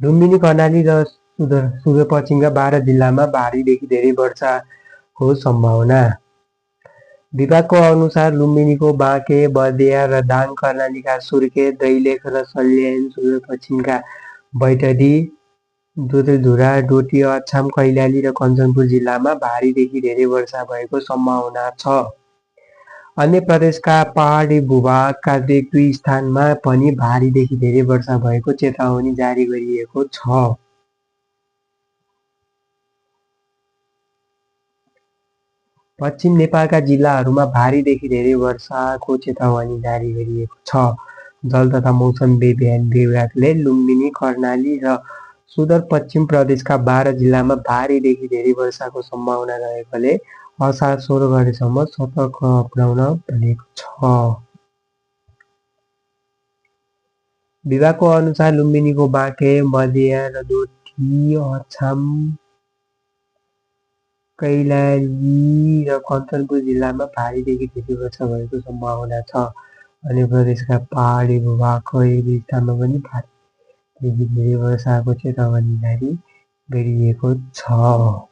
लुम्बिनी, कर्णाली र सुदूरपश्चिमका 12 जिल्लामा भारीदेखि धेरै वर्षाको सम्भावना। विभागको अनुसार लुम्बिनीको बाँके, बर्दिया र दाङ, कर्णालीका सुर्खेत, दैलेख र सल्यान, सुदूरपश्चिमका बैतडी, डोटेलधुरा, डोटी, अछाम, कैलाली र कञ्चनपुर जिल्लामा भारीदेखि धेरै वर्षा भएको सम्भावना छ। अन्य प्रदेशका पहाडी भूभागका 1-2 स्थानमा पनि भारीदेखि धेरै वर्षा भएको चेतावनी जारी गरिएको छ। पश्चिम नेपालका जिल्लाहरूमा भारीदेखि धेरै वर्षाको चेतावनी जारी गरिएको छ। जल तथा मौसम विज्ञान विभागले लुम्बिनी, कर्णाली र सुदूरपश्चिम प्रदेशका 12 जिल्लामा भारीदेखि धेरै वर्षाको सम्भावना रहेकोले असार 16 गतेसम्म सतर्क अपनाउन भनेको छ। विभागको अनुसार लुम्बिनीको बाँके, बर्दिया र डोटी, अछाम, कैलाली र कञ्चनपुर जिल्लामा भारीदेखि धेरै वर्षा भएको सम्भावना छ। अन्य प्रदेशका पहाडी भूभागको 1-2 स्थानमा पनि भारीदेखि धेरै वर्षाको चेतावनी जारी गरिएको छ।